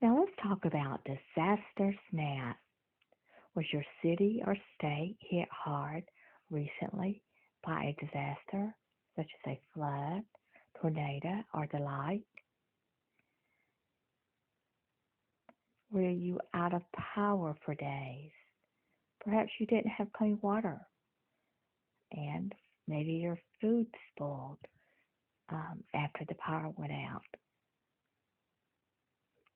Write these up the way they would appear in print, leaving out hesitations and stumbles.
Now let's talk about disaster SNAP. Was your city or state hit hard recently by a disaster, such as a flood, tornado, or the like? Were you out of power for days? Perhaps you didn't have clean water, and maybe your food spoiled after the power went out.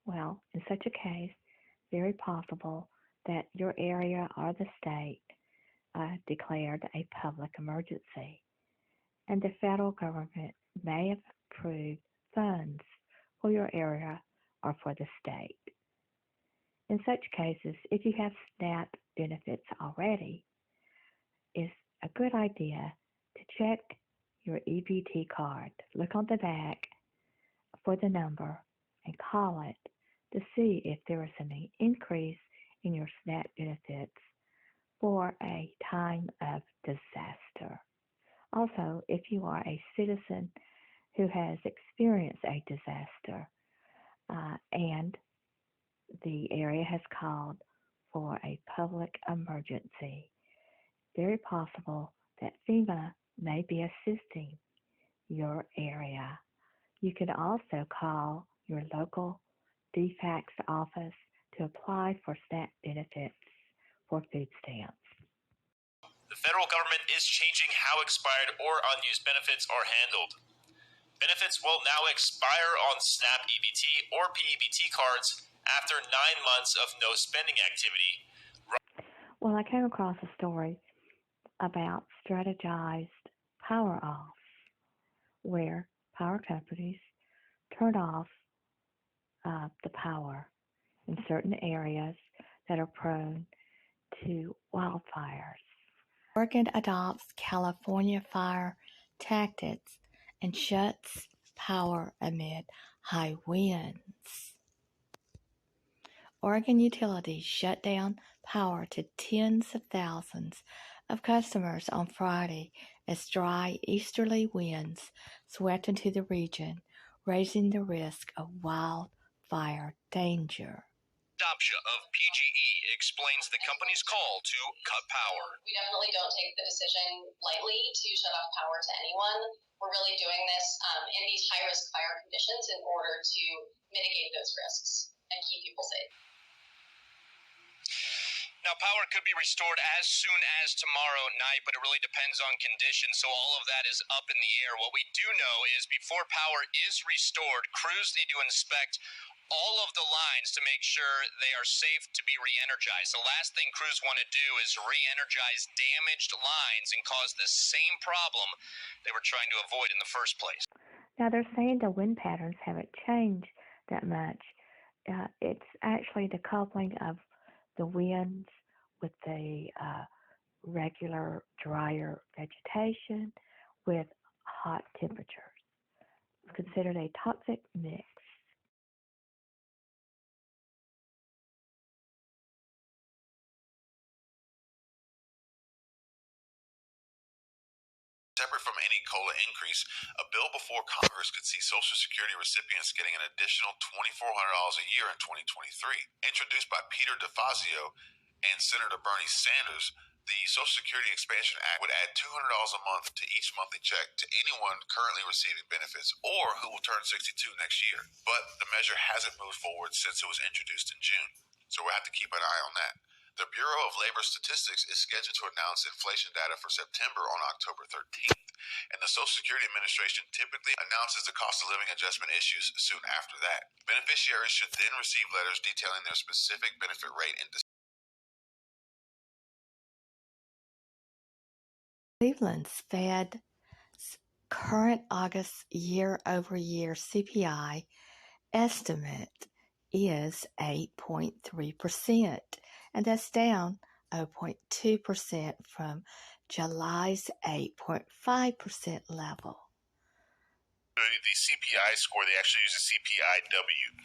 Well, in such a case, very possible that your area or the state declared a public emergency, and the federal government may have approved funds for your area or for the state. In such cases, if you have SNAP benefits already, it's a good idea to check your EBT card. Look on the back for the number and call it to see if there is any increase in your SNAP benefits for a time of disaster. Also, if you are a citizen who has experienced a disaster and the area has called for a public emergency, very possible that FEMA may be assisting your area. You can also call your local DFACS office to apply for SNAP benefits for food stamps. The federal government is changing how expired or unused benefits are handled. Benefits will now expire on SNAP EBT or PEBT cards after 9 months of no spending activity. Well, I came across a story about strategized power offs, where power companies turn off the power in certain areas that are prone to wildfires. Oregon adopts California fire tactics and shuts power amid high winds. Oregon utilities shut down power to tens of thousands of customers on Friday as dry easterly winds swept into the region, raising the risk of wildfire danger. Adoption of PGE explains the company's call to cut power. We definitely don't take the decision lightly to shut off power to anyone. We're really doing this in these high-risk fire conditions in order to mitigate those risks and keep people safe. Now, power could be restored as soon as tomorrow night, but it really depends on conditions, so all of that is up in the air. What we do know is before power is restored, crews need to inspect all of the lines to make sure they are safe to be re-energized. The last thing crews want to do is re-energize damaged lines and cause the same problem they were trying to avoid in the first place. Now, they're saying the wind patterns haven't changed that much. It's actually the coupling of the winds with the regular drier vegetation with hot temperatures. It's considered a toxic mix. Separate from any COLA increase, a bill before Congress could see Social Security recipients getting an additional $2,400 a year in 2023. Introduced by Peter DeFazio and Senator Bernie Sanders, the Social Security Expansion Act would add $200 a month to each monthly check to anyone currently receiving benefits or who will turn 62 next year. But the measure hasn't moved forward since it was introduced in June, so we'll have to keep an eye on that. The Bureau of Labor Statistics is scheduled to announce inflation data for September on October 13th, and the Social Security Administration typically announces the cost of living adjustment issues soon after that. Beneficiaries should then receive letters detailing their specific benefit rate and Cleveland's Fed's current August year-over-year CPI estimate is 8.3%, and that's down 0.2% from July's 8.5% level. The CPI score, they actually use a CPI-W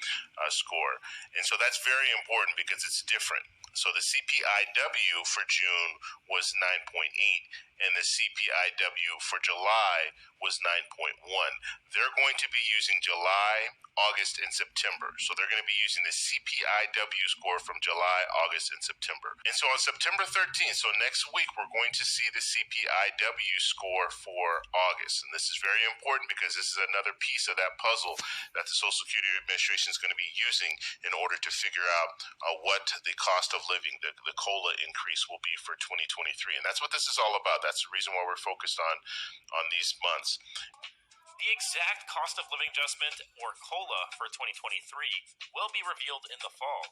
score, and so that's very important because it's different. So the CPI-W for June was 9.8, and the CPI-W for July was 9.1. They're going to be using July, August, and September. So they're going to be using the CPI-W score from July, August, and September. And so on September 13th, so next week, we're going to see the CPI-W score for August. And this is very important because this is another piece of that puzzle that the Social Security Administration is going to be using in order to figure out what the cost of living, the COLA increase will be for 2023. And that's what this is all about. That's the reason why we're focused on these months. The exact cost of living adjustment, or COLA, for 2023 will be revealed in the fall.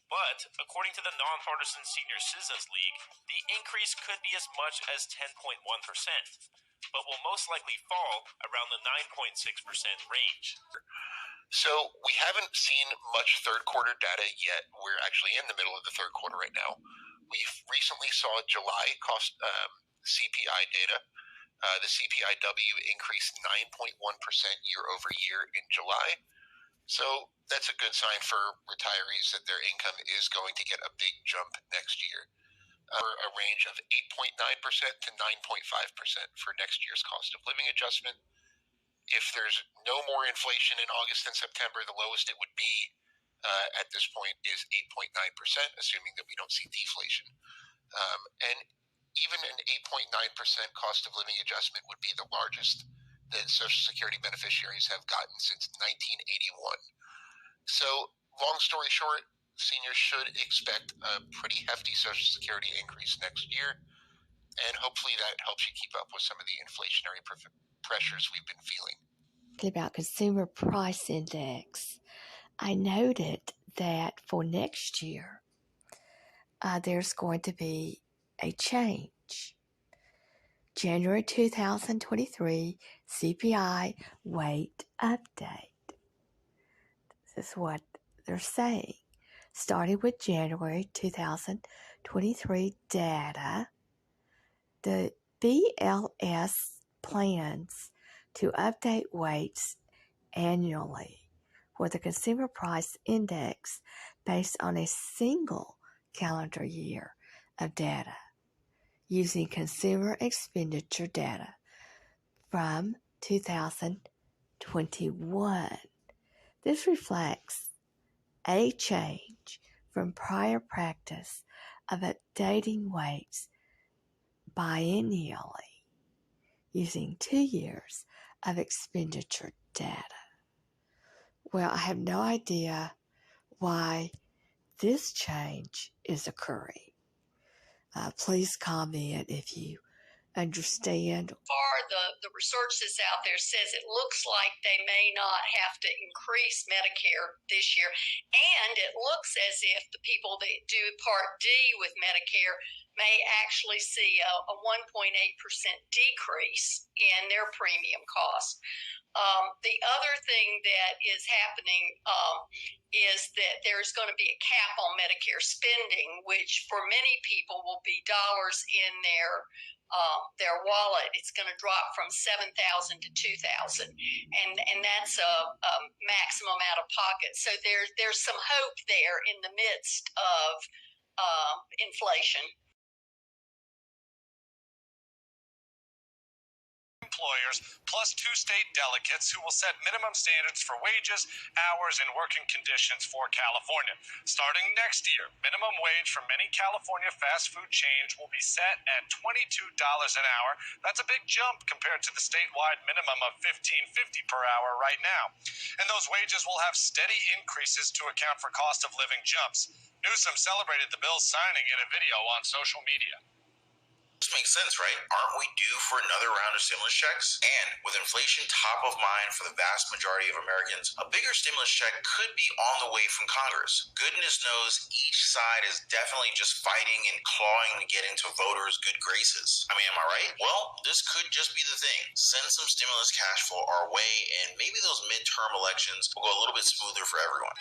But, according to the Nonpartisan Senior Citizens League, the increase could be as much as 10.1%, but will most likely fall around the 9.6% range. So we haven't seen much third quarter data yet. We're actually in the middle of the third quarter right now. We recently saw July cost CPI data. The CPI-W increased 9.1% year over year in July. So that's a good sign for retirees that their income is going to get a big jump next year. A range of 8.9% to 9.5% for next year's cost of living adjustment. If there's no more inflation in August and September, the lowest it would be at this point is 8.9%, assuming that we don't see deflation. And even an 8.9% cost of living adjustment would be the largest that Social Security beneficiaries have gotten since 1981. So, long story short, seniors should expect a pretty hefty Social Security increase next year, and hopefully that helps you keep up with some of the inflationary pressures we've been feeling. About consumer price index, I noted that for next year, there's going to be a change. January 2023 CPI weight update. This is what they're saying. Starting with January 2023 data, the BLS plans to update weights annually for the consumer price index based on a single calendar year of data using consumer expenditure data from 2021. This reflects a change from prior practice of updating weights biennially using 2 years of expenditure data. Well, I have no idea why this change is occurring. Please comment if you understand. Far, the research that's out there says it looks like they may not have to increase Medicare this year, and it looks as if the people that do Part D with Medicare may actually see a 1.8% decrease in their premium cost. The other thing that is happening is that there's going to be a cap on Medicare spending, which for many people will be dollars in their wallet. It's going to drop from $7,000 to $2,000, and that's a maximum out of pocket. So there's some hope there in the midst of inflation. Employers plus 2 state delegates who will set minimum standards for wages, hours, and working conditions for California. Starting next year, minimum wage for many California fast food chains will be set at $22 an hour. That's a big jump compared to the statewide minimum of $15.50 per hour right now. And those wages will have steady increases to account for cost of living jumps. Newsom celebrated the bill's signing in a video on social media. This makes sense, right? Aren't we due for another round of stimulus checks? And with inflation top of mind for the vast majority of Americans, a bigger stimulus check could be on the way from Congress. Goodness knows each side is definitely just fighting and clawing to get into voters' good graces. I mean, am I right? Well, this could just be the thing. Send some stimulus cash flow our way, and maybe those midterm elections will go a little bit smoother for everyone.